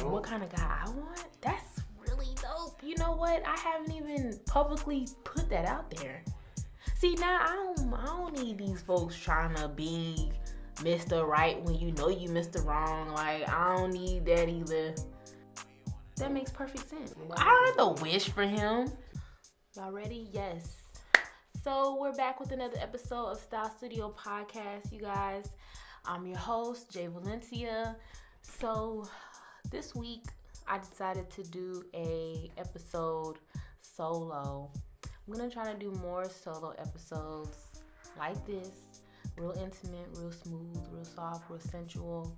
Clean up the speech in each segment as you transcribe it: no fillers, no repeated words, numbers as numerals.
like what kind of guy I want. That's really dope. You know what? I haven't even publicly put that out there. See, now I don't need these folks trying to be Mr. Right when you know you Mr. Wrong. Like, I don't need that either. That makes perfect sense. I don't have to wish for him. Y'all ready? Yes. So we're back with another episode of Style Studio Podcast, you guys. I'm your host, J.Valencia. So this week I decided to do a episode solo. I'm gonna try to do more solo episodes like this, real intimate, real smooth, real soft, real sensual.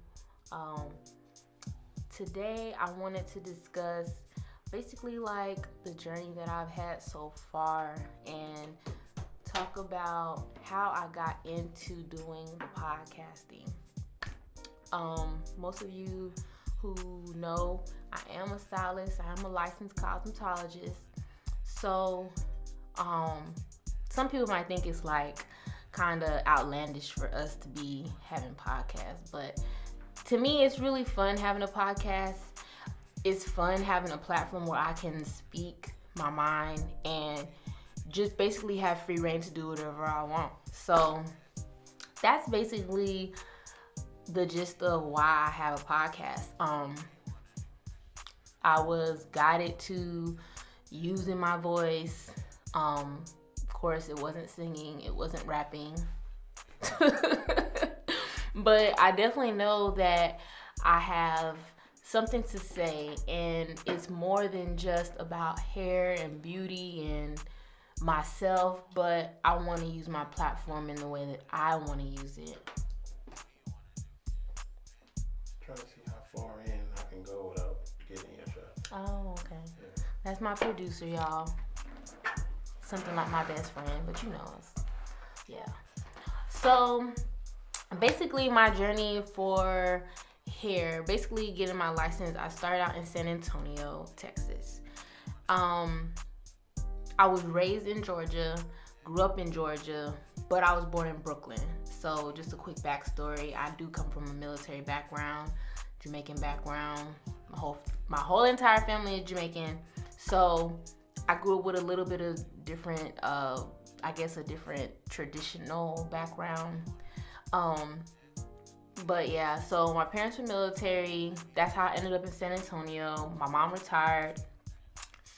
Today I wanted to discuss basically like the journey that I've had so far and talk about how I got into doing the podcasting. Most of you who know, I am a stylist, I am a licensed cosmetologist. So some people might think it's like kind of outlandish for us to be having podcasts, but to me it's really fun having a podcast. It's fun having a platform where I can speak my mind and just basically have free reign to do whatever I want. So that's basically the gist of why I have a podcast. I was guided to using my voice. Of course, it wasn't singing, it wasn't rapping. But I definitely know that I have something to say, and it's more than just about hair and beauty and myself, but I want to use my platform in the way that I want to use it. Trying to see how far in I can go without getting your shot. Oh, okay. Yeah. That's my producer, y'all. Something like my best friend, but you know us. Yeah. So basically my journey for hair, basically getting my license, I started out in San Antonio, Texas. I was raised in Georgia, grew up in Georgia, but I was born in Brooklyn. So just a quick backstory, I do come from a military background, Jamaican background. My whole entire family is Jamaican. So I grew up with a little bit of different, a different traditional background. But yeah, so my parents were military. That's how I ended up in San Antonio. My mom retired.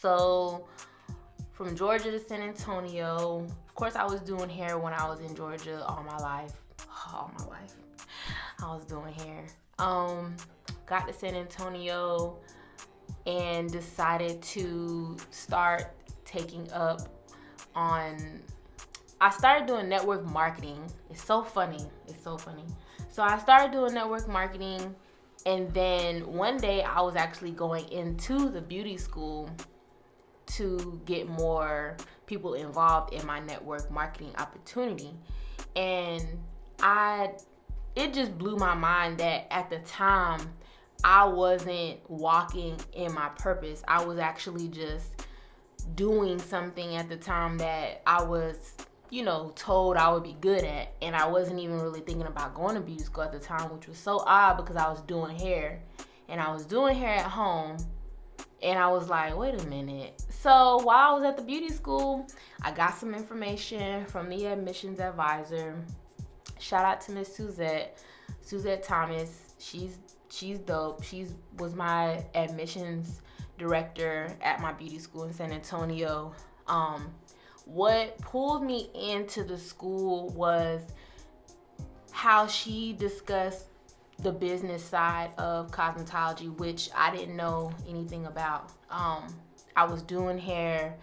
So from Georgia to San Antonio, of course I was doing hair when I was in Georgia all my life. I was doing hair. Got to San Antonio and decided to start taking up on, I started doing network marketing. It's so funny. So I started doing network marketing, and then one day I was actually going into the beauty school to get more people involved in my network marketing opportunity. And it just blew my mind that at the time I wasn't walking in my purpose. I was actually just doing something at the time that I was, told I would be good at. And I wasn't even really thinking about going to beauty school at the time, which was so odd because I was doing hair. And I was doing hair at home. And I was like, wait a minute. So while I was at the beauty school, I got some information from the admissions advisor. Shout out to Miss Suzette Thomas. She's dope. She was my admissions director at my beauty school in San Antonio. What pulled me into the school was how she discussed the business side of cosmetology, which I didn't know anything about. I was doing hair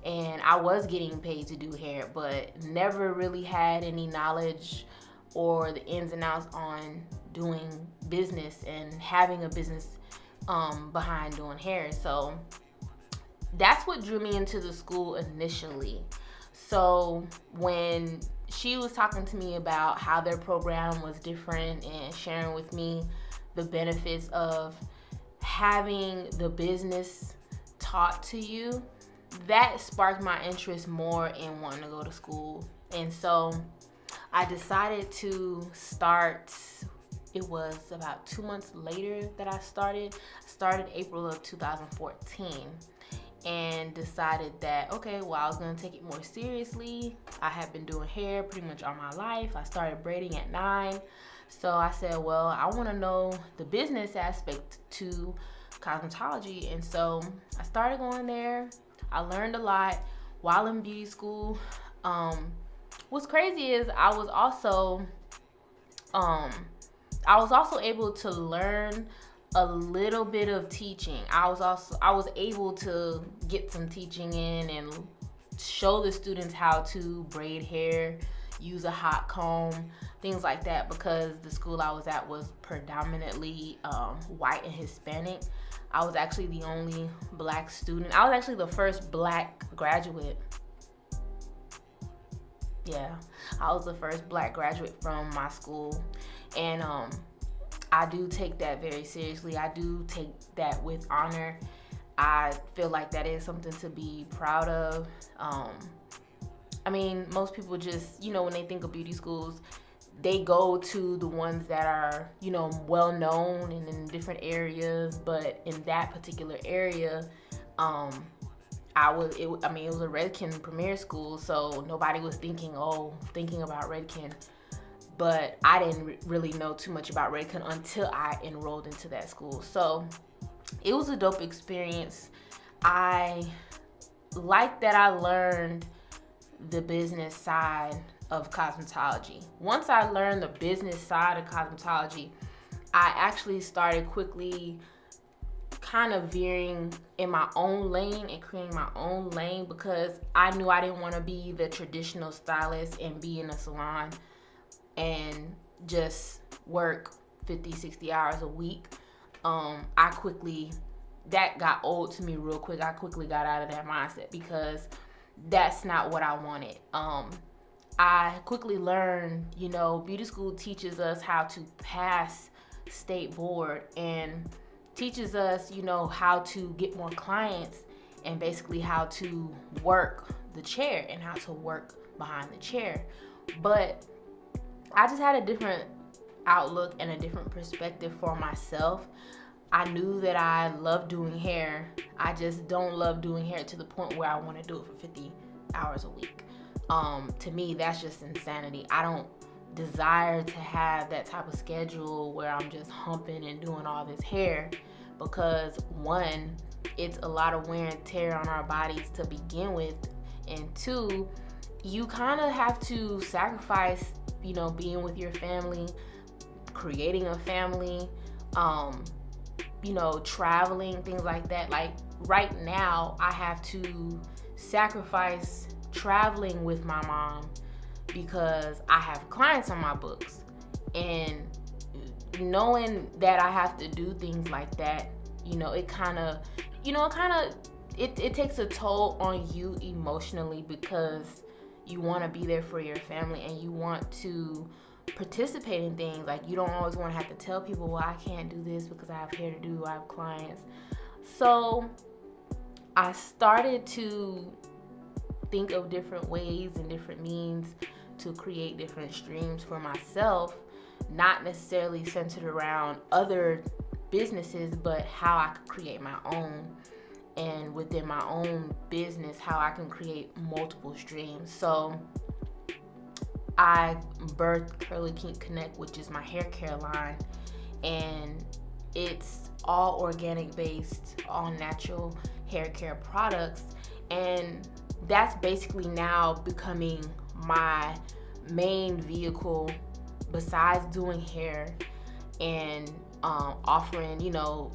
and I was getting paid to do hair, but never really had any knowledge or the ins and outs on doing business and having a business behind doing hair. So that's what drew me into the school initially. So when she was talking to me about how their program was different and sharing with me the benefits of having the business taught to you, that sparked my interest more in wanting to go to school. And so I decided to start it was about 2 months later that I started. I started April of 2014 and decided that, okay, well, I was going to take it more seriously. I had been doing hair pretty much all my life. I started braiding at 9. So I said, well, I want to know the business aspect to cosmetology. And so I started going there. I learned a lot while in beauty school. What's crazy is I was also able to learn a little bit of teaching. I was able to get some teaching in and show the students how to braid hair, use a hot comb, things like that, because the school I was at was predominantly white and Hispanic. I was actually the only black student. I was actually the first black graduate. Yeah, I was the first black graduate from my school. And I do take that very seriously. I do take that with honor. I feel like that is something to be proud of. I mean, most people just, when they think of beauty schools, they go to the ones that are, well known and in different areas. But in that particular area, it was a Redken premier school, so nobody was thinking about Redken. But I didn't really know too much about Redken until I enrolled into that school. So it was a dope experience. I like that I learned the business side of cosmetology. Once I learned the business side of cosmetology, I actually started quickly kind of veering in my own lane and creating my own lane, because I knew I didn't want to be the traditional stylist and be in a salon and just work 50, 60 hours a week. That got old to me real quick. I quickly got out of that mindset because that's not what I wanted. I quickly learned, beauty school teaches us how to pass state board and teaches us, how to get more clients and basically how to work the chair and how to work behind the chair. But I just had a different outlook and a different perspective for myself. I knew that I love doing hair. I just don't love doing hair to the point where I want to do it for 50 hours a week. To me, that's just insanity. I don't desire to have that type of schedule where I'm just humping and doing all this hair, because one, it's a lot of wear and tear on our bodies to begin with, and two, you kind of have to sacrifice, being with your family, creating a family, traveling, things like that. Like right now, I have to sacrifice traveling with my mom because I have clients on my books, and knowing that I have to do things like that, it takes a toll on you emotionally, because you want to be there for your family and you want to participate in things. Like, you don't always want to have to tell people, well, I can't do this because I have hair to do, I have clients. So I started to think of different ways and different means to create different streams for myself, not necessarily centered around other businesses, but how I could create my own, and within my own business, how I can create multiple streams. So I birthed CurlyKinkConnect, which is my hair care line, and it's all organic based, all natural hair care products, and that's basically now becoming my main vehicle besides doing hair and offering,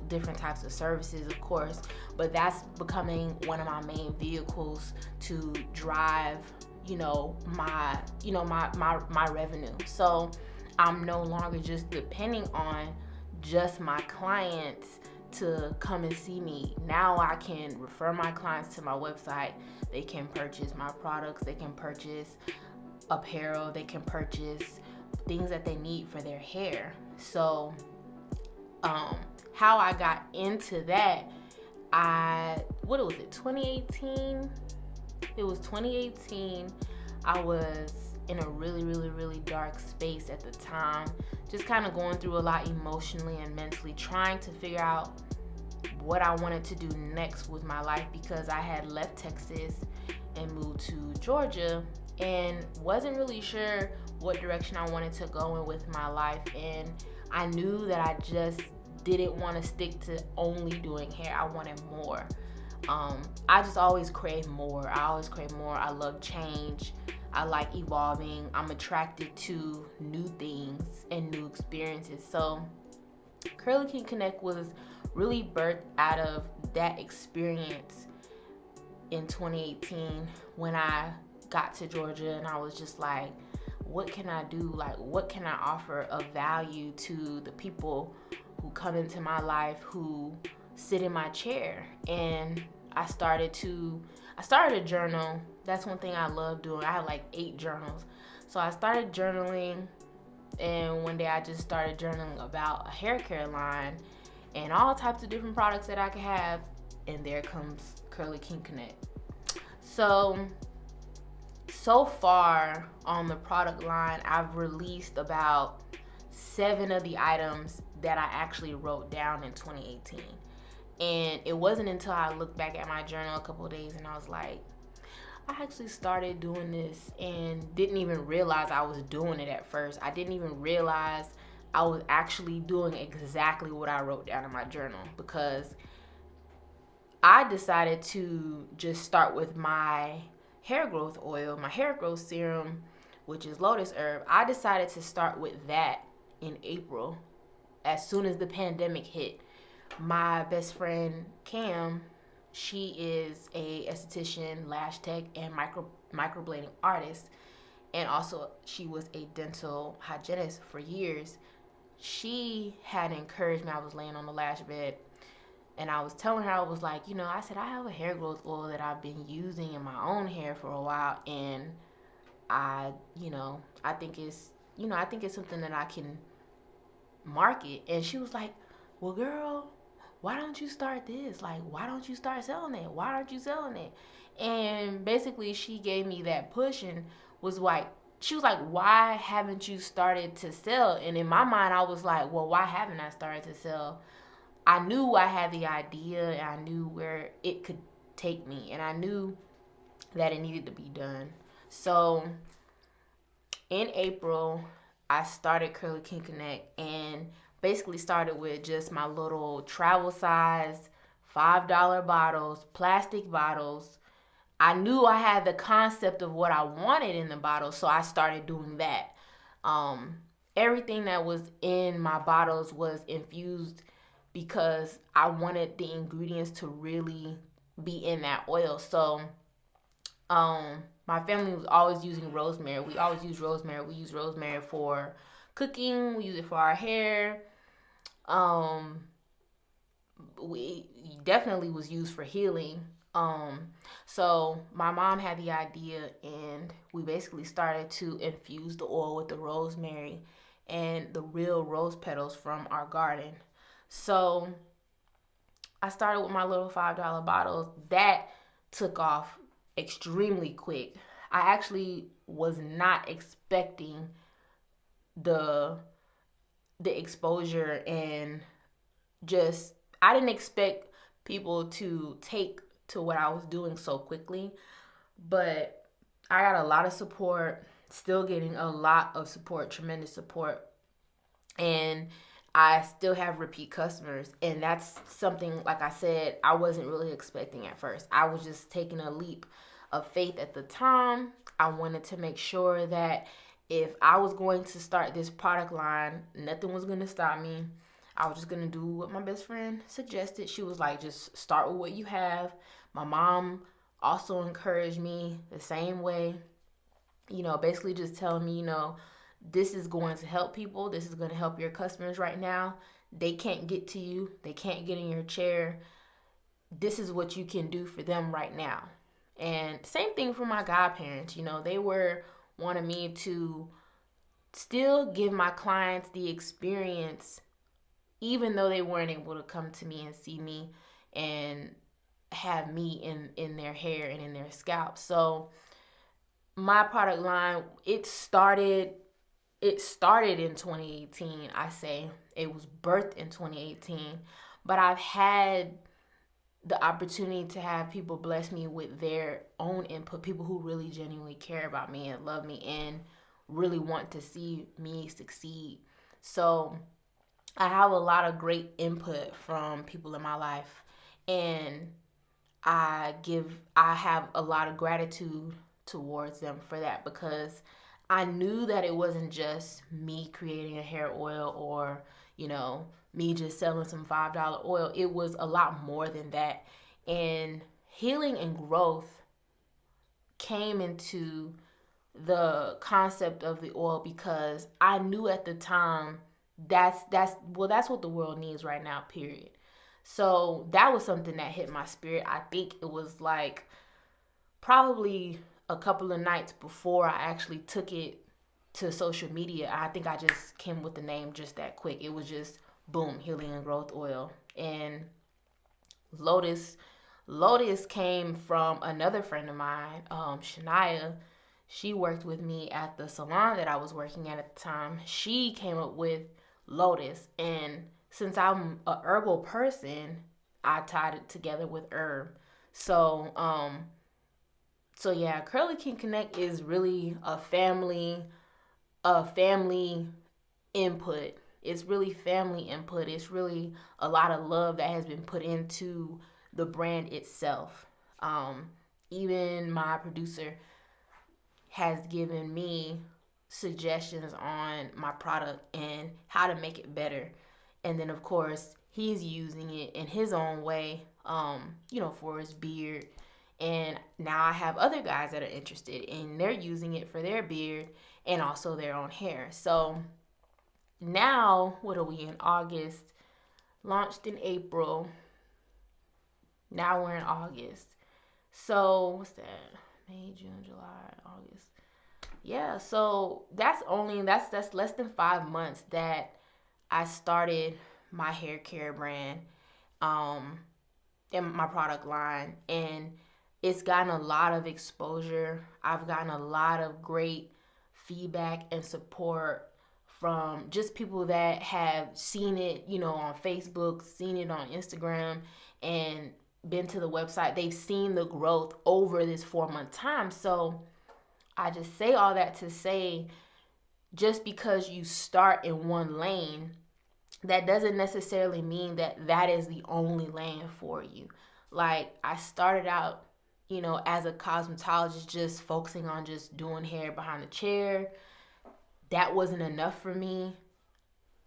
different types of services, of course, but that's becoming one of my main vehicles to drive, my revenue. So I'm no longer just depending on just my clients to come and see me. Now I can refer my clients to my website. They can purchase my products. They can purchase apparel. They can purchase things that they need for their hair. So how I got into that, 2018? It was 2018. I was in a really, really, really dark space at the time. Just kind of going through a lot emotionally and mentally, trying to figure out what I wanted to do next with my life, because I had left Texas and moved to Georgia and wasn't really sure what direction I wanted to go in with my life. And I knew that I just didn't want to stick to only doing hair. I wanted more. I just always crave more. I love change. I like evolving. I'm attracted to new things and new experiences. So CurlyKinkConnect was really birthed out of that experience in 2018 when I got to Georgia, and I was just like, what can I do? Like, what can I offer of value to the people who come into my life, who sit in my chair? And I started a journal. That's one thing I love doing. I have like 8 journals. So I started journaling, and one day I just started journaling about a hair care line and all types of different products that I could have. And there comes CurlyKinkConnect. So far on the product line, I've released about 7 of the items that I actually wrote down in 2018. And it wasn't until I looked back at my journal a couple of days and I was like, I actually started doing this and didn't even realize I was doing it at first. I didn't even realize I was actually doing exactly what I wrote down in my journal, because I decided to just start with my hair growth oil, my hair growth serum, which is lotus herb. I decided to start with that in April, as soon as the pandemic hit. My best friend Cam, she is a esthetician, lash tech, and microblading artist, and also she was a dental hygienist for years. She had encouraged me. I was laying on the lash bed, and I was telling her, I was like, I said, I have a hair growth oil that I've been using in my own hair for a while, and I, I think it's something that I can market. And she was like, well, girl, why don't you start this? Like, why don't you start selling it? Why aren't you selling it? And basically she gave me that push and was like, she was like, why haven't you started to sell? And in my mind, I was like, well, why haven't I started to sell? I knew I had the idea, and I knew where it could take me, and I knew that it needed to be done. So in April, I started CurlyKinkConnect, and basically started with just my little travel size $5 bottles, plastic bottles. I knew I had the concept of what I wanted in the bottle, so I started doing that. Everything that was in my bottles was infused because I wanted the ingredients to really be in that oil. So my family was always using rosemary. We always use rosemary. We use rosemary for cooking. We use it for our hair. We definitely was used for healing. So my mom had the idea, and we basically started to infuse the oil with the rosemary and the real rose petals from our garden. So I started with my little $5 bottles. That took off extremely quick. I actually was not expecting the exposure, and just I didn't expect people to take to what I was doing so quickly. But I got a lot of support, still getting a lot of support, tremendous support. And I still have repeat customers, and that's something, like I said, I wasn't really expecting at first. I was just taking a leap of faith at the time. I wanted to make sure that if I was going to start this product line, nothing was going to stop me. I was just going to do what my best friend suggested. She was like, just start with what you have. My mom also encouraged me the same way, basically just telling me, this is going to help people. This is going to help your customers right now. They can't get to you. They can't get in your chair. This is what you can do for them right now. And same thing for my godparents. They were wanting me to still give my clients the experience, even though they weren't able to come to me and see me and have me in their hair and in their scalp. So my product line, it started in 2018. I say it was birthed in 2018, but I've had the opportunity to have people bless me with their own input, people who really genuinely care about me and love me and really want to see me succeed. So I have a lot of great input from people in my life, and I have a lot of gratitude towards them for that, because I knew that it wasn't just me creating a hair oil or, me just selling some $5 oil. It was a lot more than that. And healing and growth came into the concept of the oil because I knew at the time that's what the world needs right now, period. So that was something that hit my spirit. I think it was like probably a couple of nights before I actually took it to social media. I think I just came with the name just that quick. It was just boom, healing and growth oil. And Lotus Lotus came from another friend of mine, Shania. She worked with me at the salon that I was working at the time. She came up with Lotus, and since I'm a herbal person, I tied it together with herb. So, yeah, Curly King Connect is really a family input. It's really family input. It's really a lot of love that has been put into the brand itself. Um, Even my producer has given me suggestions on my product and how to make it better. And then, of course, he's using it in his own way, for his beard. And now I have other guys that are interested and they're using it for their beard and also their own hair. So now, what are we in August? Launched in April. Now we're in August. So what's that? May, June, July, August. Yeah, so that's less than 5 months that I started my hair care brand, um, and my product line, and it's gotten a lot of exposure. I've gotten a lot of great feedback and support from just people that have seen it, on Facebook, seen it on Instagram, and been to the website. They've seen the growth over this 4 month time. So I just say all that to say, just because you start in one lane, that doesn't necessarily mean that that is the only lane for you. Like, I started out, as a cosmetologist, just focusing on just doing hair behind the chair. That wasn't enough for me.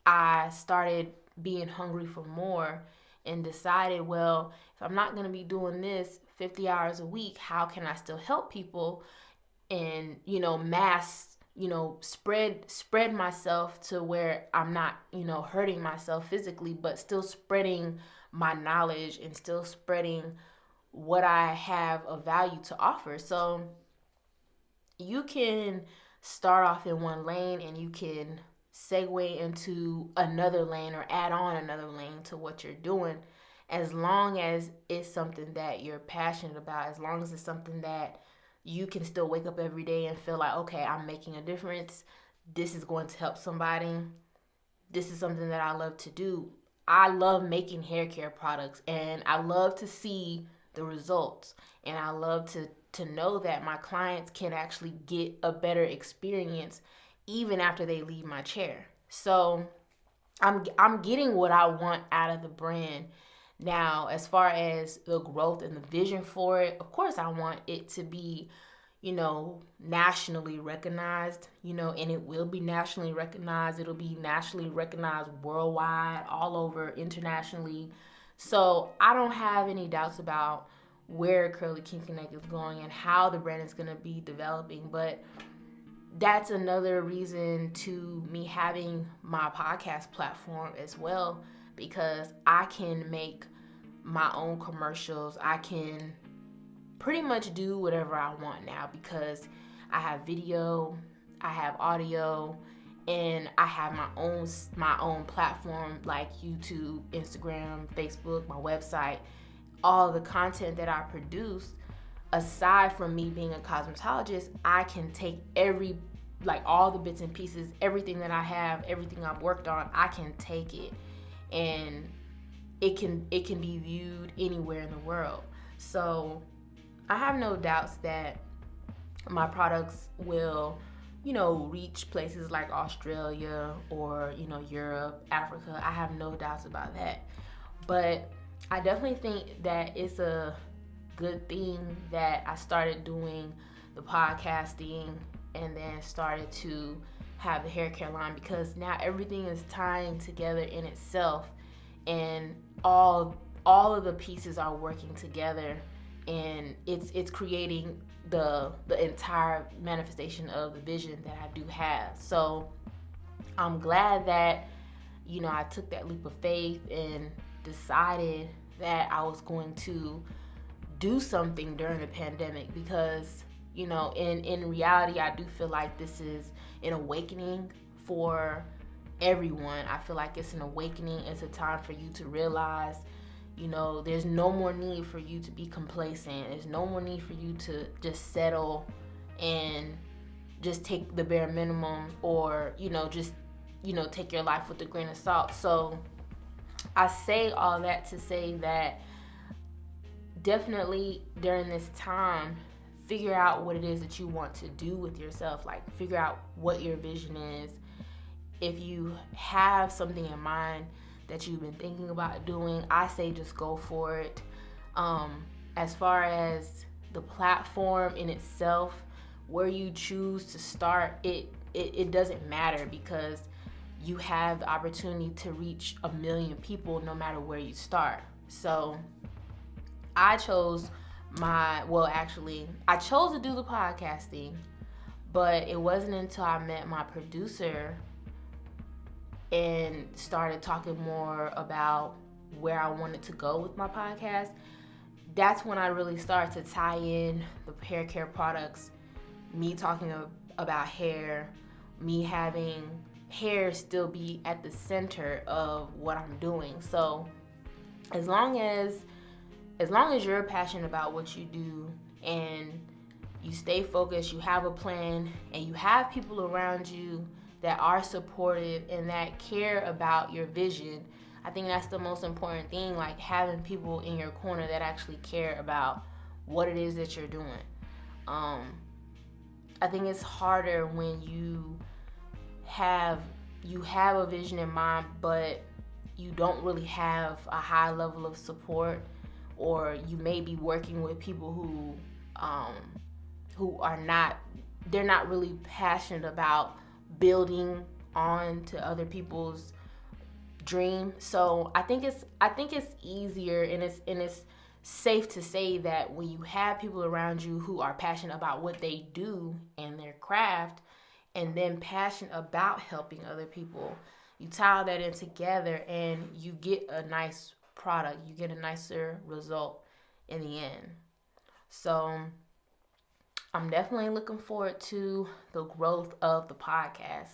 I started being hungry for more and decided, well, if I'm not going to be doing this 50 hours a week, how can I still help people and, mass, spread myself to where I'm not, hurting myself physically, but still spreading my knowledge and still spreading what I have of value to offer. So you can start off in one lane and you can segue into another lane or add on another lane to what you're doing, as long as it's something that you're passionate about, as long as it's something that you can still wake up every day and feel like, okay, I'm making a difference. This is going to help somebody. This is something that I love to do. I love making hair care products and I love to see the results. And I love to know that my clients can actually get a better experience even after they leave my chair. So I'm getting what I want out of the brand. Now, as far as the growth and the vision for it, of course I want it to be, nationally recognized, and it will be nationally recognized. It'll be nationally recognized worldwide, all over, internationally. So I don't have any doubts about where Curly King Connect is going and how the brand is going to be developing. But that's another reason to me having my podcast platform as well, because I can make my own commercials. I can pretty much do whatever I want now because I have video, I have audio, and I have my own platform like YouTube, Instagram, Facebook, my website. All the content that I produce, aside from me being a cosmetologist, I can take all the bits and pieces, everything that I have, everything I've worked on, I can take it and it can be viewed anywhere in the world. So I have no doubts that my products will, reach places like Australia or, Europe, Africa. I have no doubts about that. But I definitely think that it's a good thing that I started doing the podcasting and then started to have the hair care line, because now everything is tying together in itself, and all of the pieces are working together, and it's creating the entire manifestation of the vision that I do have. So I'm glad that I took that leap of faith and decided that I was going to do something during the pandemic, because in reality, I do feel like this is an awakening for everyone. I feel like it's an awakening. It's a time for you to realize, there's no more need for you to be complacent. There's no more need for you to just settle and just take the bare minimum, or just take your life with a grain of salt. So I say all that to say that definitely during this time, figure out what it is that you want to do with yourself. Like, figure out what your vision is. If you have something in mind that you've been thinking about doing, I say just go for it. As far as the platform in itself, where you choose to start, it doesn't matter, because you have the opportunity to reach 1 million people no matter where you start. So I chose I chose to do the podcasting, but it wasn't until I met my producer and started talking more about where I wanted to go with my podcast. That's when I really started to tie in the hair care products, me talking about hair, me having hair still be at the center of what I'm doing. So as long as you're passionate about what you do and you stay focused, you have a plan, and you have people around you that are supportive and that care about your vision, I think that's the most important thing, like having people in your corner that actually care about what it is that you're doing. I think it's harder when you have a vision in mind, but you don't really have a high level of support, or you may be working with people who are not really passionate about building on to other people's dream. So I think it's easier, and it's safe to say that when you have people around you who are passionate about what they do and their craft, and then passionate about helping other people, you tie that in together and you get a nice product, you get a nicer result in the end. So I'm definitely looking forward to the growth of the podcast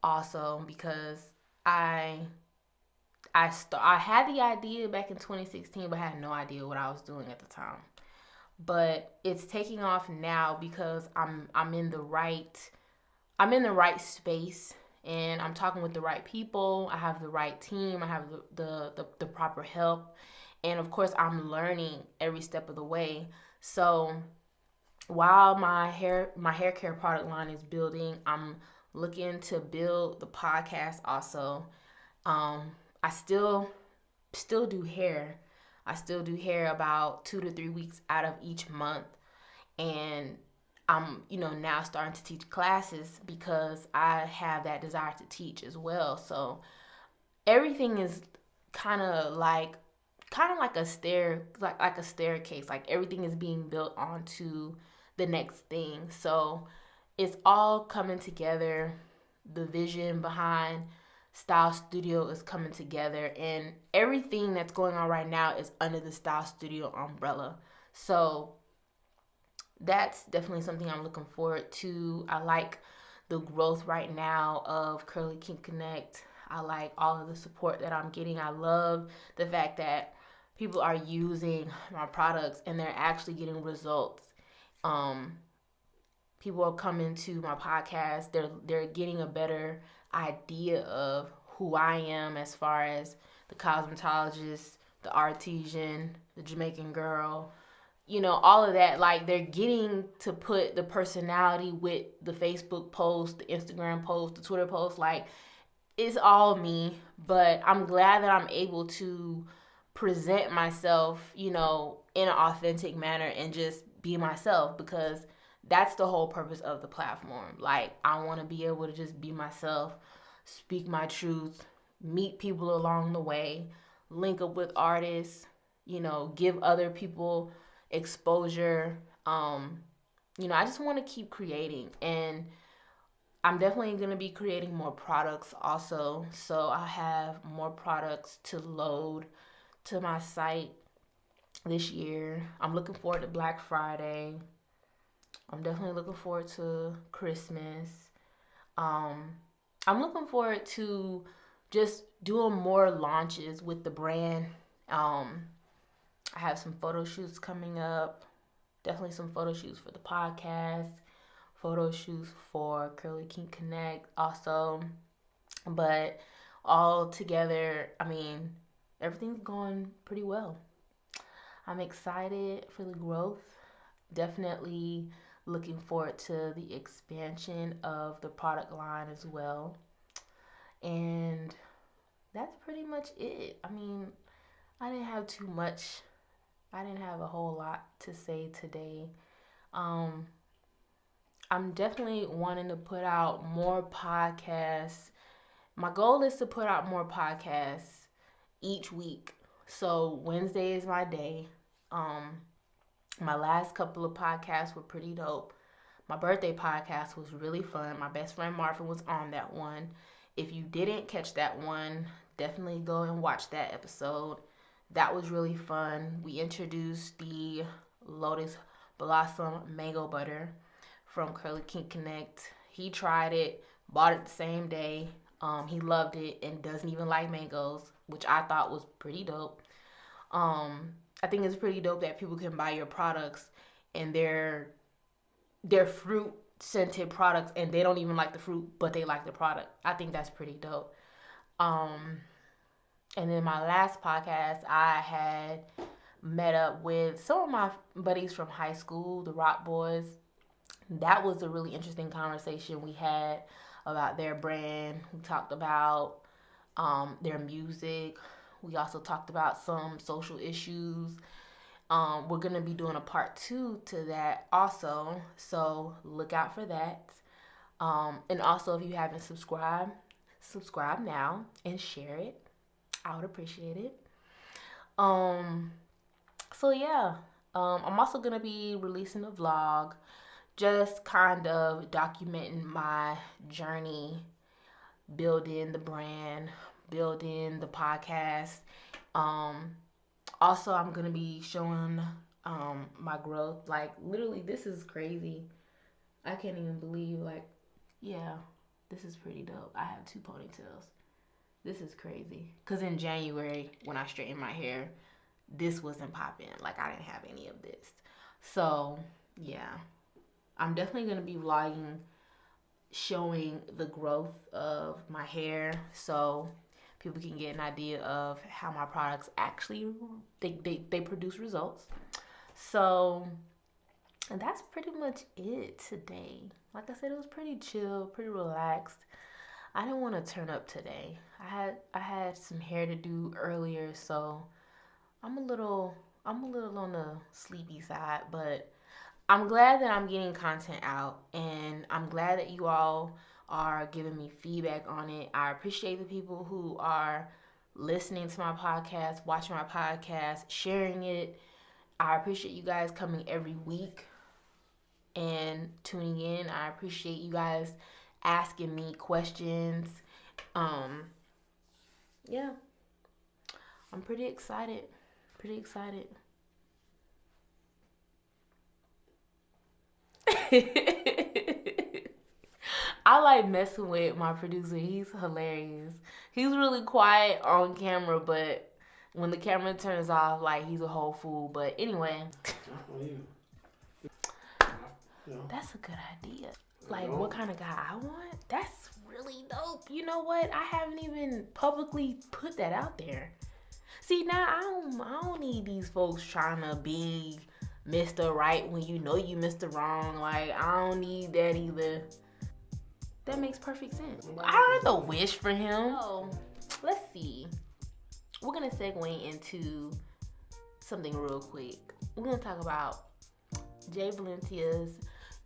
also, because I had the idea back in 2016, but I had no idea what I was doing at the time. But it's taking off now because I'm in the right space, and I'm talking with the right people. I have the right team. I have the proper help, and of course I'm learning every step of the way. So while my hair care product line is building, I'm looking to build the podcast also. I still do hair. I still do hair about 2 to 3 weeks out of each month, and I'm now starting to teach classes because I have that desire to teach as well. So everything is kind of like a staircase. Like everything is being built onto the next thing. So it's all coming together. The vision behind Style Studio is coming together, and everything that's going on right now is under the Style Studio umbrella. So that's definitely something I'm looking forward to. I like the growth right now of CurlyKinkConnect. I like all of the support that I'm getting. I love the fact that people are using my products and they're actually getting results. People are coming to my podcast. They're getting a better idea of who I am as far as the cosmetologist, the artesian, the Jamaican girl, all of that. Like, they're getting to put the personality with the Facebook post, the Instagram post, the Twitter post. Like, it's all me, but I'm glad that I'm able to present myself, in an authentic manner and just be myself, because that's the whole purpose of the platform. Like, I want to be able to just be myself, speak my truth, meet people along the way, link up with artists, give other people exposure. I just want to keep creating, and I'm definitely going to be creating more products also. So I have more products to load to my site this year. I'm looking forward to Black Friday. I'm definitely looking forward to Christmas. I'm looking forward to just doing more launches with the brand. I have some photo shoots coming up. Definitely some photo shoots for the podcast. Photo shoots for CurlyKinkConnect also. But all together, everything's going pretty well. I'm excited for the growth. Definitely looking forward to the expansion of the product line as well. And that's pretty much it. I didn't have too much. I didn't have a whole lot to say today. I'm definitely wanting to put out more podcasts. My goal is to put out more podcasts each week. So Wednesday is my day. My last couple of podcasts were pretty dope. My birthday podcast was really fun. My best friend Marvin was on that one. If you didn't catch that one, definitely go and watch that episode. That was really fun. We introduced the Lotus Blossom Mango Butter from CurlyKinkConnect. He tried it, bought it the same day. He loved it and doesn't even like mangoes, which I thought was pretty dope. I think it's pretty dope that people can buy your products and they're fruit scented products and they don't even like the fruit, but they like the product. I think that's pretty dope. And then my last podcast, I had met up with some of my buddies from high school, the Rock Boys. That was a really interesting conversation we had about their brand. We talked about their music. We also talked about some social issues. We're going to be doing a part 2 to that also, so look out for that. And also, if you haven't subscribed, subscribe now and share it. I would appreciate it. So yeah, I'm also going to be releasing a vlog, just kind of documenting my journey, building the brand, building the podcast. Also, I'm going to be showing my growth. Like, literally, this is crazy. I can't even believe, this is pretty dope. I have 2 ponytails. This is crazy. Because in January, when I straightened my hair, this wasn't popping. Like, I didn't have any of this. So, yeah. I'm definitely going to be vlogging, showing the growth of my hair, so people can get an idea of how my products actually, they produce results. So, and that's pretty much it today. Like I said, it was pretty chill, pretty relaxed. I didn't want to turn up today. I had some hair to do earlier, so I'm a little on the sleepy side, but I'm glad that I'm getting content out, and I'm glad that you all are giving me feedback on it. I appreciate the people who are listening to my podcast, watching my podcast, sharing it. I appreciate you guys coming every week and tuning in. I appreciate you guys asking me questions. Yeah, I'm pretty excited. I like messing with my producer. He's hilarious. He's really quiet on camera, but when the camera turns off, like, he's a whole fool. But anyway, that's a good idea. Like, what kind of guy I want? That's really dope. You know what? I haven't even publicly put that out there. See, now I don't need these folks trying to be Mr. Right when you know you Mr. Wrong. Like, I don't need that either. That makes perfect sense. I don't have to wish for him. So, let's see. We're going to segue into something real quick. We're going to talk about J.Valencia's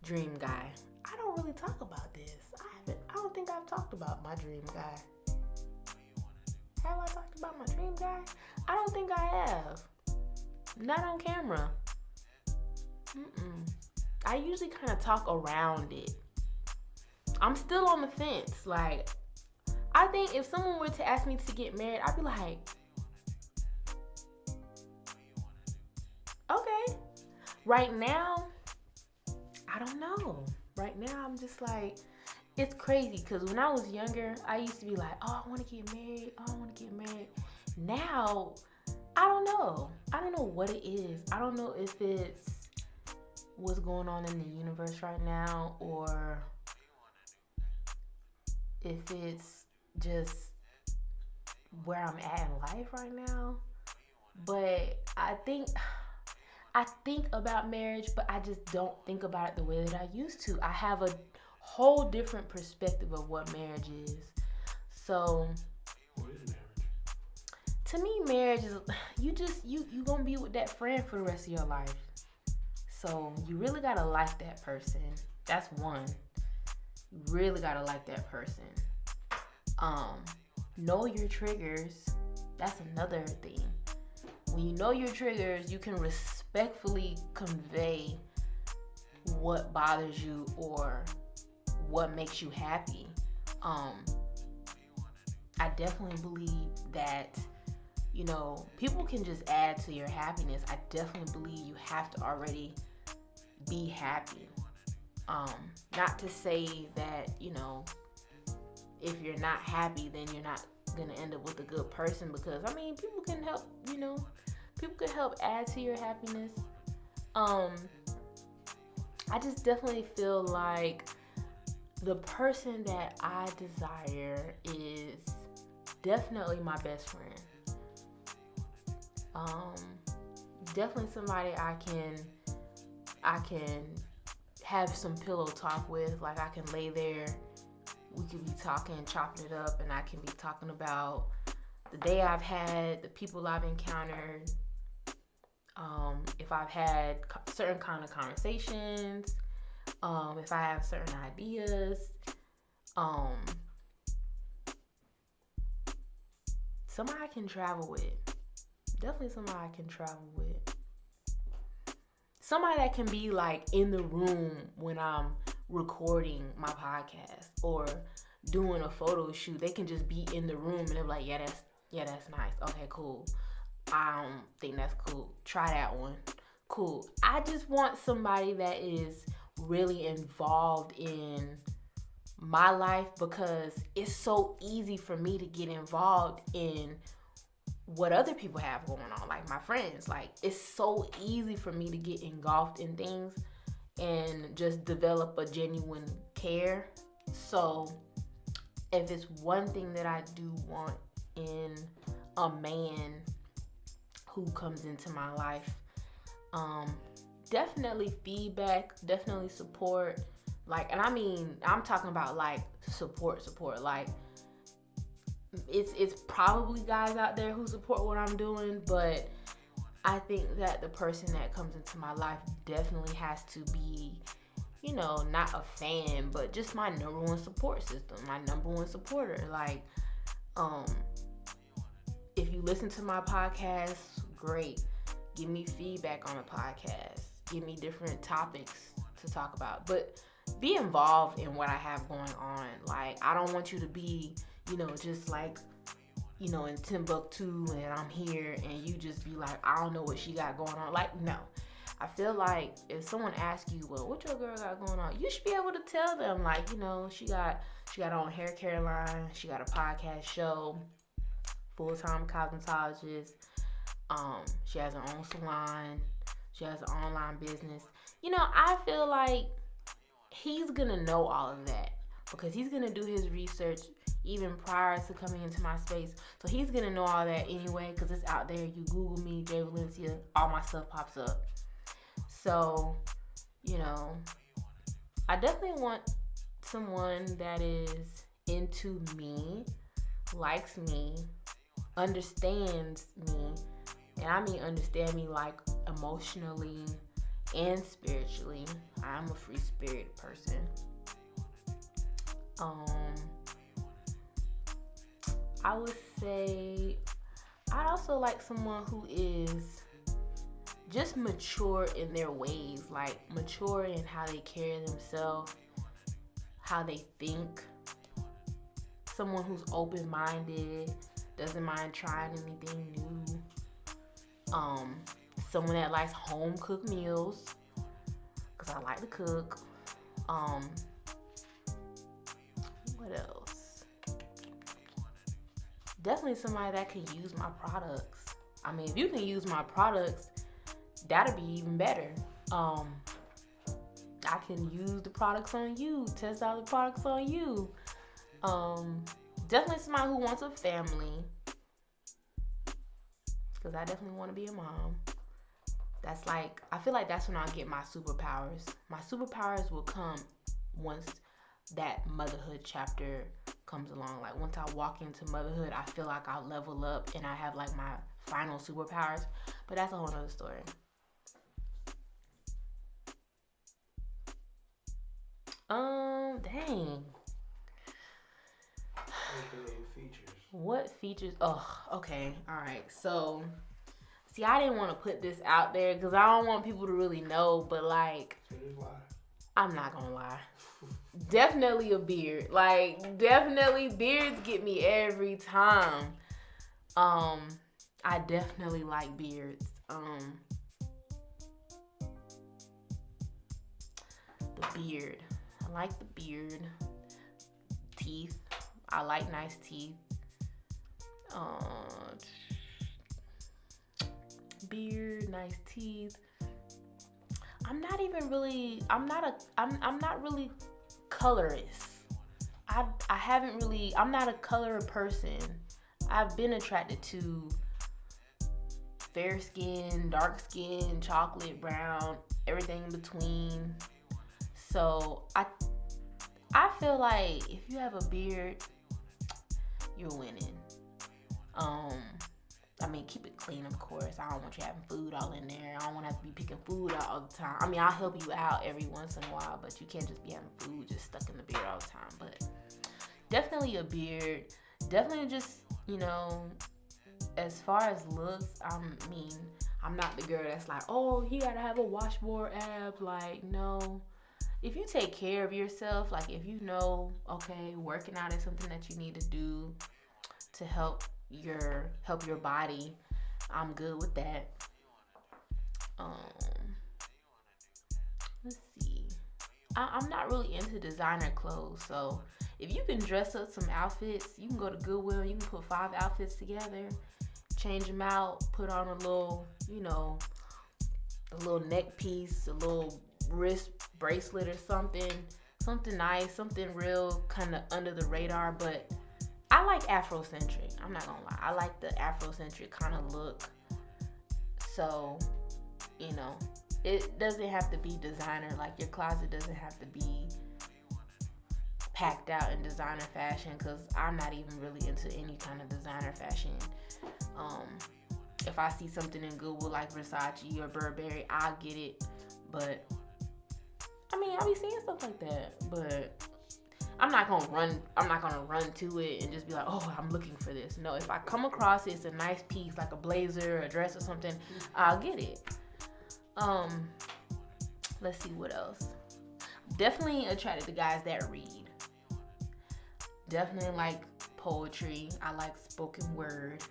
dream guy. I don't really talk about this. I don't think I've talked about my dream guy. Have I talked about my dream guy? I don't think I have. Not on camera. I usually kind of talk around it. I'm still on the fence. Like, I think if someone were to ask me to get married, I'd be like, okay. Right now, I don't know. Right now, I'm just like, it's crazy because when I was younger, I used to be like, oh, I want to get married. Oh, I want to get married. Now, I don't know. I don't know what it is. I don't know if it's what's going on in the universe right now or if it's just where I'm at in life right now. But I think about marriage, but I just don't think about it the way that I used to. I have a whole different perspective of what marriage is. So, what is marriage? To me, marriage is you gonna be with that friend for the rest of your life. So you really gotta like that person. That's one. You really gotta like that person. Know your triggers. That's another thing. When you know your triggers, you can respectfully convey what bothers you or what makes you happy. I definitely believe that, people can just add to your happiness. I definitely believe you have to already be happy. Not to say that, if you're not happy, then you're not gonna end up with a good person, because people can help, people can help add to your happiness. I just definitely feel like the person that I desire is definitely my best friend. Definitely somebody I can have some pillow talk with. Like, I can lay there, we could be talking, chopping it up, and I can be talking about the day I've had, the people I've encountered, if I've had certain kind of conversations, if I have certain ideas, somebody I can travel with. Definitely somebody I can travel with. Somebody that can be like in the room when I'm recording my podcast or doing a photo shoot. They can just be in the room and they're like, yeah, that's nice. Okay, cool. I don't think that's cool. Try that one. Cool. I just want somebody that is really involved in my life, because it's so easy for me to get involved in what other people have going on, like my friends. Like, it's so easy for me to get engulfed in things and just develop a genuine care. So if it's one thing that I do want in a man who comes into my life, definitely feedback, definitely support. Like, and I'm talking about like support. Like, it's probably guys out there who support what I'm doing, but I think that the person that comes into my life definitely has to be, not a fan, but just my number one support system, my number one supporter. Like, if you listen to my podcast, great. Give me feedback on the podcast. Give me different topics to talk about, but be involved in what I have going on. Like, I don't want you to be, just like, in Timbuktu and I'm here and you just be like, I don't know what she got going on. Like, no. I feel like if someone asks you, well, what your girl got going on, you should be able to tell them, like, she got her own hair care line, she got a podcast show, full-time cosmetologist, She has her own salon. She has an online business. I feel like he's going to know all of that because he's going to do his research even prior to coming into my space. So he's going to know all that anyway because it's out there. You Google me, J.Valencia, all my stuff pops up. So, I definitely want someone that is into me, likes me, understands me. And I mean understand me like emotionally and spiritually. I'm a free spirit person. I would say I'd also like someone who is just mature in their ways, like mature in how they carry themselves, how they think. Someone who's open-minded, doesn't mind trying anything new. Someone that likes home-cooked meals, because I like to cook. What else? Definitely somebody that can use my products. I mean, if you can use my products, that'd be even better. I can use the products on you, test out the products on you. Definitely somebody who wants a family, because I definitely want to be a mom. That's like, I feel like that's when I'll get my superpowers. My superpowers will come once that motherhood chapter comes along. Like once I walk into motherhood, I feel like I'll level up and I have like my final superpowers. But that's a whole nother story. Dang. Features. What features? Oh, okay. All right. So, see, I didn't want to put this out there because I don't want people to really know, but like, I'm not gonna lie. Definitely a beard. Like, definitely beards get me every time. I definitely like beards. The beard. I like the beard. Teeth. I like nice teeth. Beard, nice teeth. I'm not really colorist. I'm not a color person. I've been attracted to fair skin, dark skin, chocolate, brown, everything in between. So I feel like if you have a beard, you're winning. I mean, keep it clean, of course. I don't want you having food all in there. I don't want to have to be picking food out all the time. I mean, I'll help you out every once in a while, but you can't just be having food just stuck in the beard all the time. But definitely a beard. Definitely just, as far as looks, I'm not the girl that's like, oh, you gotta have a washboard abs. Like, no. If you take care of yourself, like if you know, okay, working out is something that you need to do to help your body, I'm good with that. Let's see. I'm not really into designer clothes, so if you can dress up some outfits, you can go to Goodwill, you can put 5 outfits together, change them out, put on a little, a little neck piece, a little wrist bracelet or something nice, something real kind of under the radar. But I like Afrocentric. I'm not gonna lie, I like the Afrocentric kind of look. So, it doesn't have to be designer. Like your closet doesn't have to be packed out in designer fashion, because I'm not even really into any kind of designer fashion. If I see something in Goodwill like Versace or Burberry, I'll get it. But I mean, I'll be seeing stuff like that, but I'm not gonna run to it and just be like, oh, I'm looking for this. No, if I come across it, it's a nice piece, like a blazer, a dress or something, I'll get it. Let's see what else. Definitely attracted to guys that read. Definitely like poetry. I like spoken word.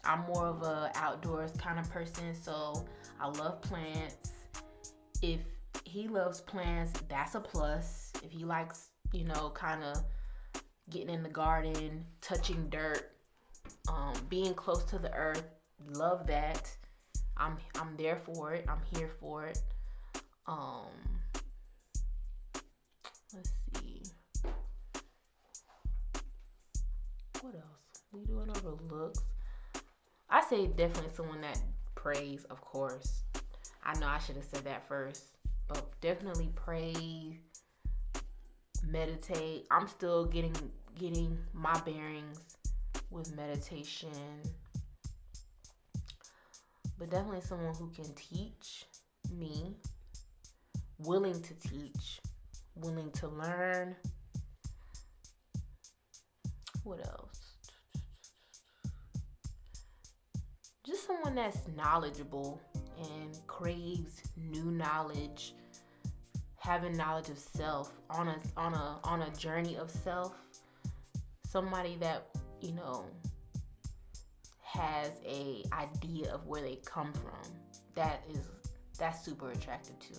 I'm more of a outdoors kind of person, so I love plants. If he loves plants, that's a plus. If he likes, kind of getting in the garden, touching dirt, Being close to the earth, love that. I'm there for it. I'm here for it. Let's see. What else? We doing over looks. I say definitely someone that prays, of course. I know I should have said that first, but definitely pray, meditate. I'm still getting my bearings with meditation, but definitely someone who can teach me, willing to teach, willing to learn. What else? Just someone that's knowledgeable and craves new knowledge, having knowledge of self, on a journey of self. Somebody that, has a idea of where they come from. That's super attractive too.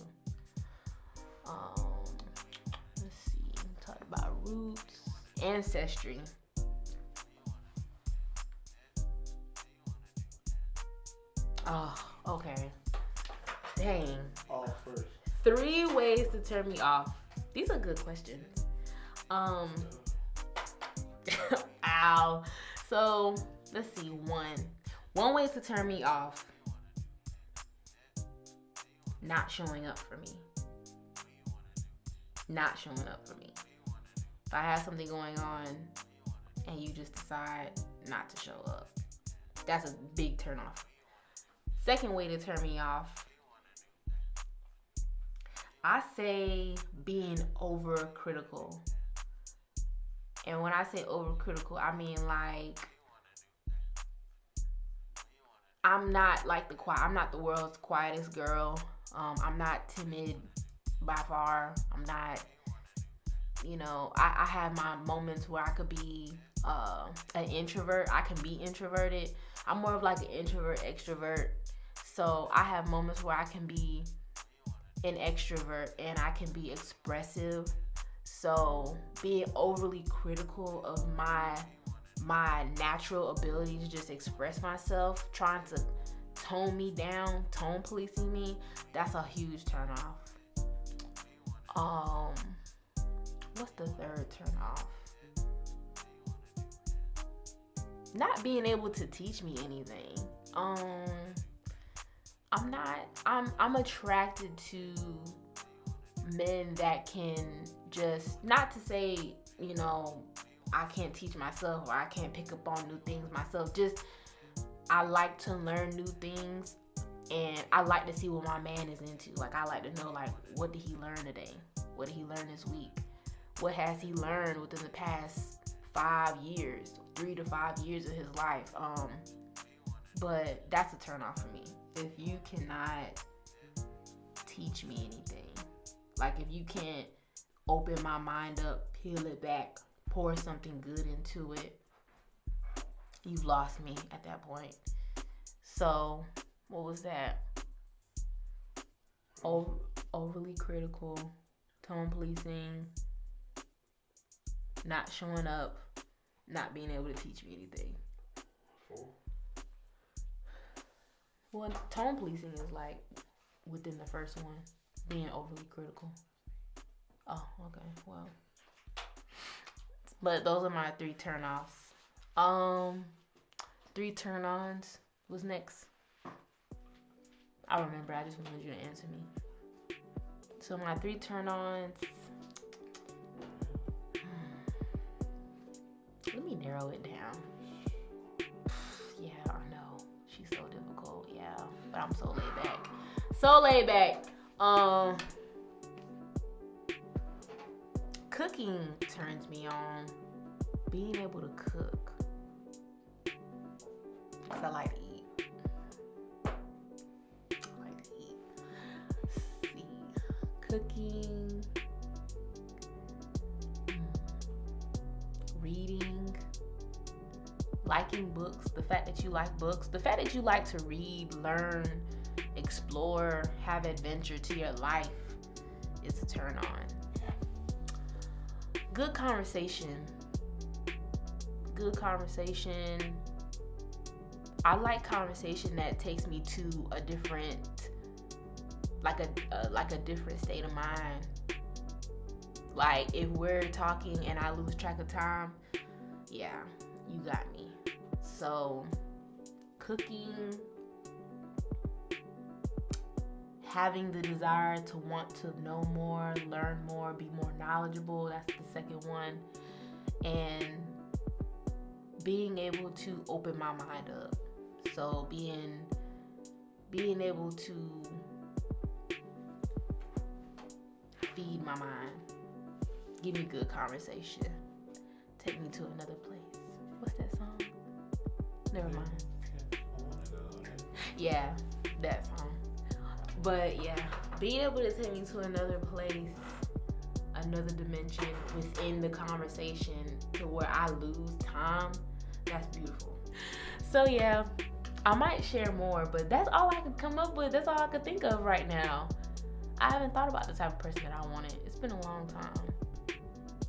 Let's see. Talk about roots, ancestry. Oh, okay. Dang. All first. 3 ways to turn me off. These are good questions. Ow. So let's see. One way to turn me off. Not showing up for me. Not showing up for me. If I have something going on and you just decide not to show up, that's a big turn off. Second way to turn me off, I say being overcritical. And when I say overcritical, I mean like I'm not like I'm not the world's quietest girl. I'm not timid by far. I'm not, I have my moments where I could be an introvert. I can be introverted. I'm more of like an introvert, extrovert. So I have moments where I can be an extrovert and I can be expressive. So being overly critical of my natural ability to just express myself, trying to tone me down, tone policing me, that's a huge turn off. What's the third turn off? Not being able to teach me anything. I'm attracted to men that can just, not to say, I can't teach myself or I can't pick up on new things myself. Just, I like to learn new things and I like to see what my man is into. Like, I like to know, like, what did he learn today? What did he learn this week? What has he learned within the past 5 years, 3 to 5 years of his life? But that's a turn off for me. If you cannot teach me anything, like if you can't open my mind up, peel it back, pour something good into it, you've lost me at that point. So, what was that? Overly critical, tone policing, not showing up, not being able to teach me anything. 4. Well, tone policing is like within the first one, being overly critical. Oh, okay, well. But those are my 3 turn-offs. 3 turn-ons. What's next? I remember, I just wanted you to answer me. So my 3 turn-ons. Let me narrow it down. Yeah, I know. She's so difficult. Yeah, but I'm so laid back. So laid back. Cooking turns me on. Being able to cook. Because I like to eat. Let's see. Cooking. Reading. Liking books. The fact that you like books. The fact that you like to read, learn, explore, have adventure to your life is a turn on. Good conversation. Good conversation. I like conversation that takes me to a different, like a different state of mind. Like if we're talking and I lose track of time, yeah, you got me. So cooking, having the desire to want to know more, learn more, be more knowledgeable, that's the second one. And being able to open my mind up. So being able to feed my mind, give me good conversation, take me to another place. What's that song? Never mind. Yeah, that song. But yeah, being able to take me to another place, another dimension within the conversation to where I lose time, that's beautiful. So yeah, I might share more, but that's all I could come up with. That's all I could think of right now. I haven't thought about the type of person that I wanted. It's been a long time.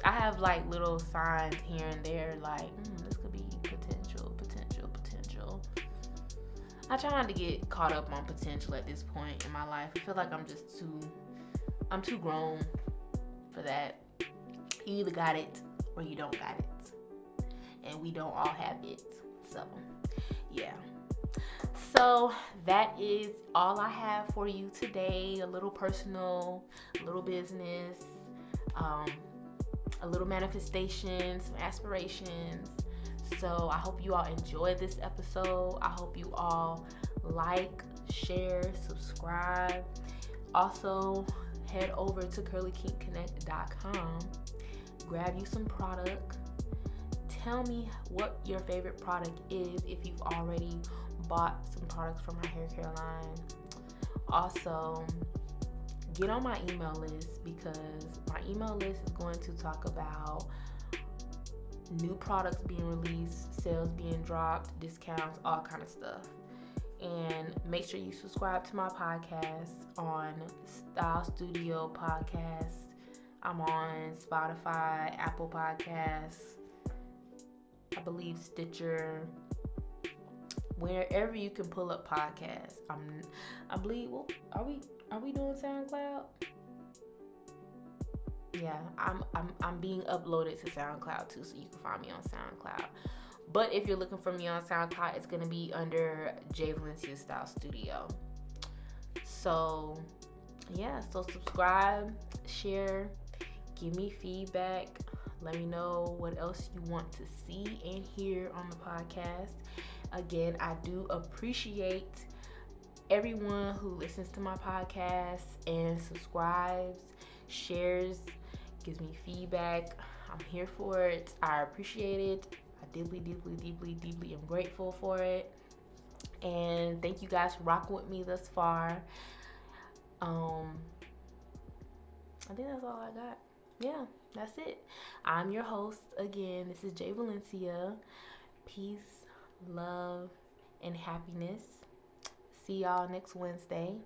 I have like little signs here and there like, this could be potential. I try not to get caught up on potential at this point in my life. I feel like I'm too grown for that. You either got it or you don't got it. And we don't all have it. So, yeah. So, that is all I have for you today. A little personal, a little business, a little manifestation, some aspirations. So I hope you all enjoyed this episode. I hope you all like, share, subscribe. Also, head over to CurlyKinkConnect.com. Grab you some product. Tell me what your favorite product is if you've already bought some products from my hair care line. Also, get on my email list because my email list is going to talk about new products being released, sales being dropped, discounts, all kind of stuff. And make sure you subscribe to my podcast on Style Studio Podcast. I'm on Spotify, Apple Podcasts, I believe Stitcher, wherever you can pull up podcasts. I believe. Well, are we doing SoundCloud? Yeah, I'm being uploaded to SoundCloud too, so you can find me on SoundCloud. But if you're looking for me on SoundCloud, it's gonna be under J.Valencia Style Studio. So yeah, so subscribe, share, give me feedback. Let me know what else you want to see and hear on the podcast. Again, I do appreciate everyone who listens to my podcast and subscribes, shares, gives me feedback. I'm here for it. I appreciate it. I deeply am grateful for it. And thank you guys for rocking with me thus far. I think that's all I got. Yeah, that's it. I'm your host again. This is J.Valencia. Peace, love, and happiness. See y'all next Wednesday.